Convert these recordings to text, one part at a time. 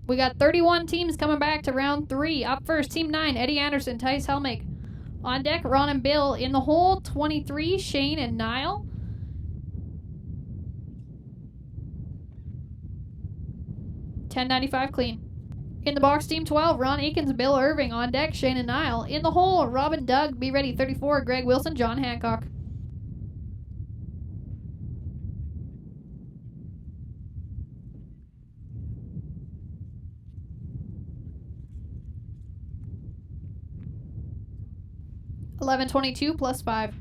We got 31 teams coming back to round 3. Up first, Team 9, Eddie Anderson, Tice Helmig. On deck, Ron and Bill. In the hole, 23, Shane and Niall. $10.95 clean. In the box, Team 12, Ron Akins, Bill Irving. On deck, Shane and Niall. In the hole, Robin Doug, be ready, 34, Greg Wilson, John Hancock. $11.22 plus 5.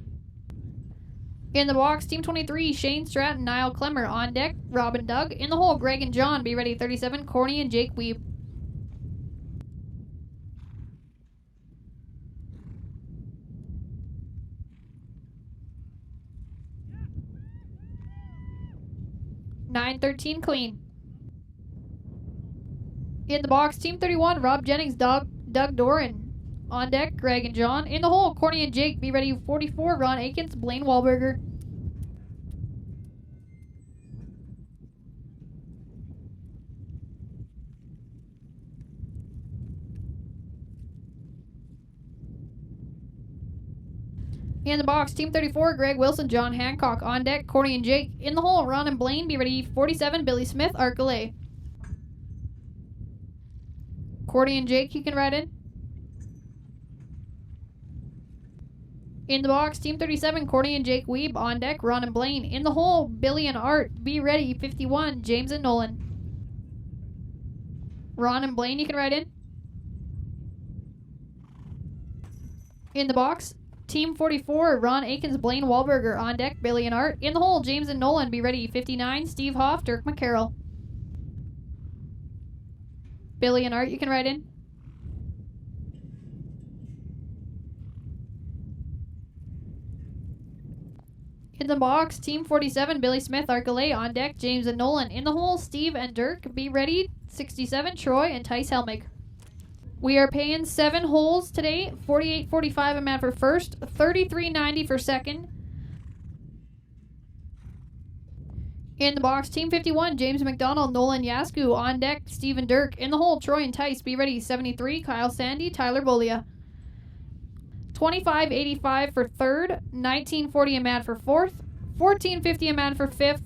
In the box, Team 23, Shane Stratton, Niall Clemmer. On deck, Robin Doug. In the hole, Greg and John, be ready, 37, Corny and Jake Weeb. $9.13 clean. In the box, Team 31, Rob Jennings, Doug Doran. On deck, Greg and John. In the hole, Corny and Jake, be ready, 44, Ron Akins, Blaine Wahlberger. In the box, Team 34, Greg Wilson, John Hancock. On deck, Corny and Jake. In the hole, Ron and Blaine, be ready, 47, Billy Smith, Arcalay. Corny and Jake, you can ride in. In the box, Team 37, Corny and Jake Weeb. On deck, Ron and Blaine. In the hole, Billy and Art, be ready, 51, James and Nolan. Ron and Blaine, you can ride in. In the box, Team 44, Ron Akins, Blaine Wahlberger. On deck, Billy and Art. In the hole, James and Nolan, be ready, 59, Steve Hoff, Dirk McCarroll. Billy and Art, you can ride in. In the box, Team 47, Billy Smith, Arcalay. On deck, James and Nolan. In the hole, Steve and Dirk, be ready, 67, Troy and Tice Helmig. We are paying 7 holes today, $48.45 a man for first, $33.90 for second. In the box, Team 51, James McDonald, Nolan Yasku. On deck, Steve and Dirk. In the hole, Troy and Tice, be ready, 73, Kyle Sandy, Tyler Bolia. $25.85 for third, $19.40 a man for fourth, $14.50 a man for fifth,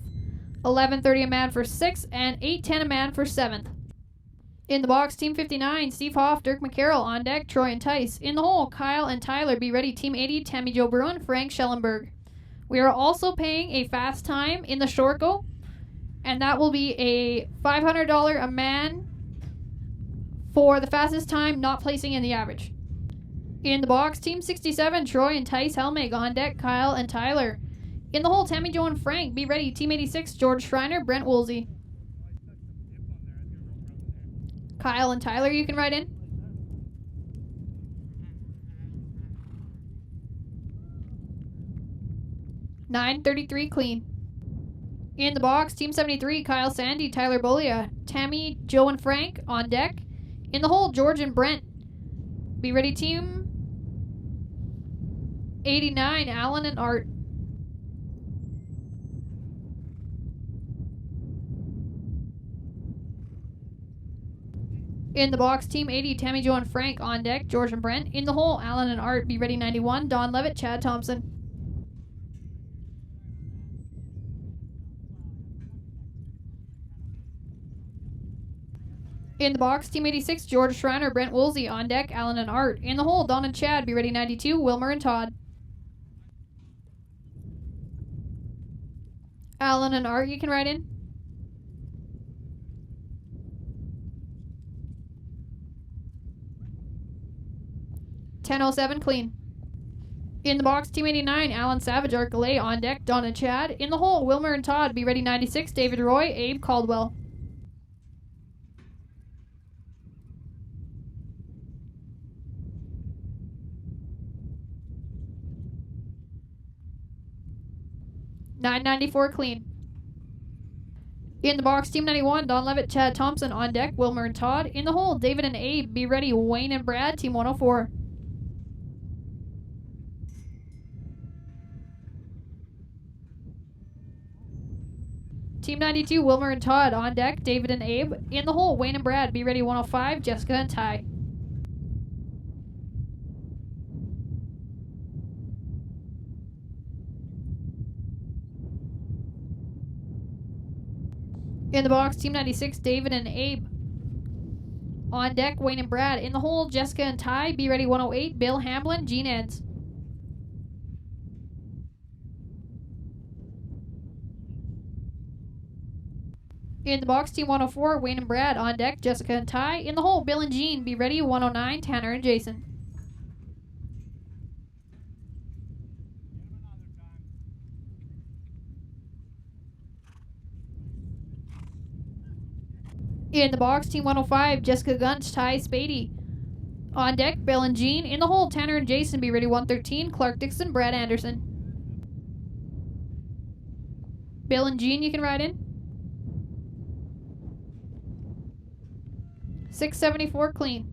$11.30 a man for sixth, and $8.10 a man for seventh. In the box, Team 59, Steve Hoff, Dirk McCarroll. On deck, Troy and Tice. In the hole, Kyle and Tyler, be ready, Team 80, Tammy Jo Bruin, Frank Schellenberg. We are also paying a fast time in the short go, and that will be a $500 a man for the fastest time not placing in the average. In the box, Team 67, Troy and Tice Helmig. On deck, Kyle and Tyler. In the hole, Tammy Jo and Frank, be ready, Team 86, George Schreiner, Brent Woolsey. Kyle and Tyler, you can ride in. $9.33 clean. In the box, Team 73, Kyle Sandy, Tyler Bolia, Tammy, Joe and Frank. On deck. In the hole, George and Brent. Be ready, Team 89, Alan and Art. In the box, Team 80, Tammy Jo and Frank. On deck, George and Brent. In the hole, Alan and Art. Be ready, 91, Don Levitt, Chad Thompson. In the box, Team 86, George Schreiner, Brent Woolsey. On deck, Alan and Art. In the hole, Don and Chad. Be ready, 92, Wilmer and Todd. Alan and Art, you can ride in. $10.07 clean. In the box, Team 89, Alan Savage, Arcalay. On deck, Don and Chad. In the hole, Wilmer and Todd. Be ready, 96, David Roy, Abe Caldwell. $9.94 clean. In the box, Team 91, Don Levitt, Chad Thompson. On deck, Wilmer and Todd. In the hole, David and Abe. Be ready, Wayne and Brad, Team 104. Team 92, Wilmer and Todd. On deck, David and Abe. In the hole, Wayne and Brad. Be ready 105, Jessica and Ty. In the box, Team 96, David and Abe. On deck, Wayne and Brad. In the hole, Jessica and Ty. Be ready 108, Bill Hamblin, Gene Ends. In the box, Team 104, Wayne and Brad. On deck, Jessica and Ty. In the hole, Bill and Gene. Be ready 109, Tanner and Jason. In the box, Team 105, Jessica Gunch, Ty Spady. On deck, Bill and Gene. In the hole, Tanner and Jason. Be ready 113, Clark Dixon, Brad Anderson. Bill and Gene, you can ride in. 674 clean.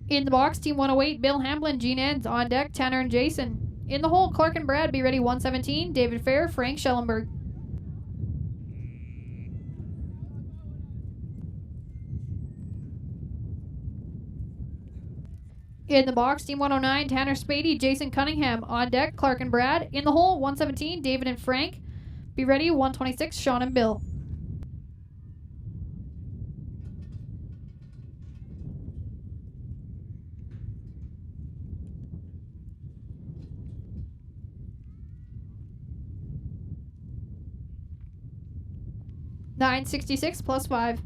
In the box, Team 108, Bill Hamblin, Gene Ends. On deck, Tanner and Jason. In the hole, Clark and Brad. Be ready 117, David Fair, Frank Schellenberg. In the box, Team 109, Tanner Spady, Jason Cunningham. On deck, Clark and Brad. In the hole, 117, David and Frank. Be ready 126, Sean and Bill. $966 plus 5.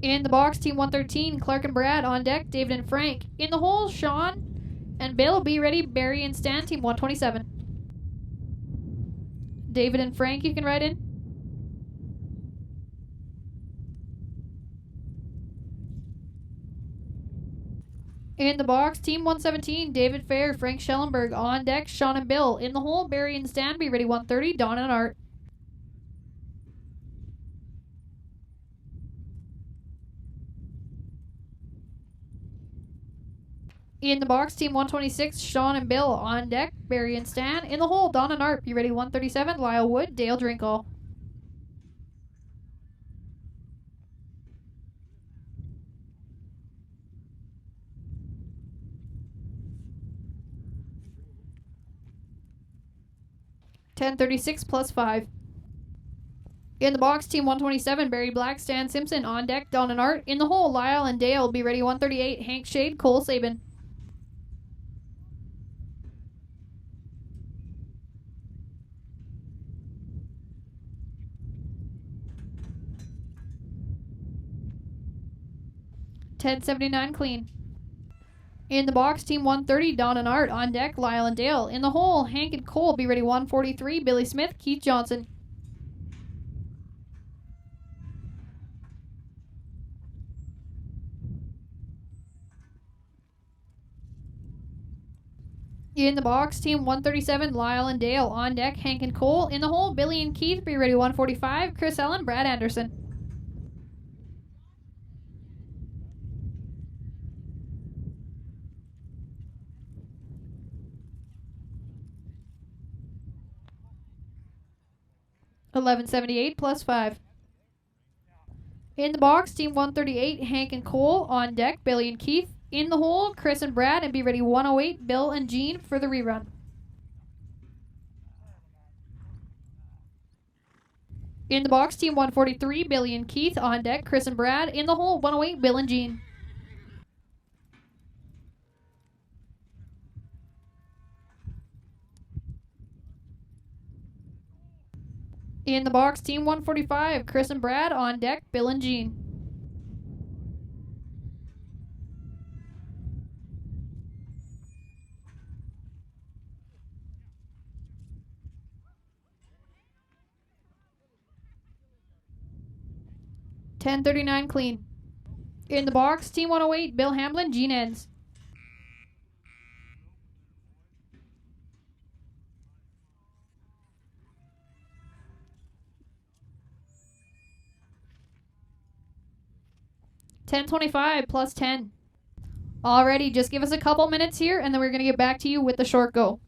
In the box, Team 113, Clark and Brad. On deck, David and Frank. In the hole, Sean and Bill. Be ready, Barry and Stan, Team 127. David and Frank, you can ride in. In the box, Team 117, David Fair, Frank Schellenberg. On deck, Sean and Bill. In the hole, Barry and Stan. Be ready 130, Don and Art. In the box, Team 126, Sean and Bill. On deck, Barry and Stan. In the hole, Don and Art. Be ready 137, Lyle Wood, Dale Drinkall. $1036 plus 5. In the box, Team 127, Barry Black, Stan Simpson. On deck, Don and Art. In the hole, Lyle and Dale. Be ready 138, Hank Shade, Cole Sabin. $1079 clean. In the box, Team 130, Don and Art. On deck, Lyle and Dale. In the hole, Hank and Cole. Be ready 143, Billy Smith, Keith Johnson. In the box, Team 137, Lyle and Dale. On deck, Hank and Cole. In the hole, Billy and Keith. Be ready 145, Chris Ellen, Brad Anderson. $1178 plus 5. In the box, Team 138, Hank and Cole. On deck, Billy and Keith. In the hole, Chris and Brad. And be ready 108, Bill and Gene for the rerun. In the box, Team 143, Billy and Keith. On deck, Chris and Brad. In the hole, 108, Bill and Gene. In the box, Team 145, Chris and Brad. On deck, Bill and Gene. $1039 clean. In the box, Team 108, Bill Hamblin, Gene Ends. $1025 plus 10. Alrighty, just give us a couple minutes here and then we're going to get back to you with the short go.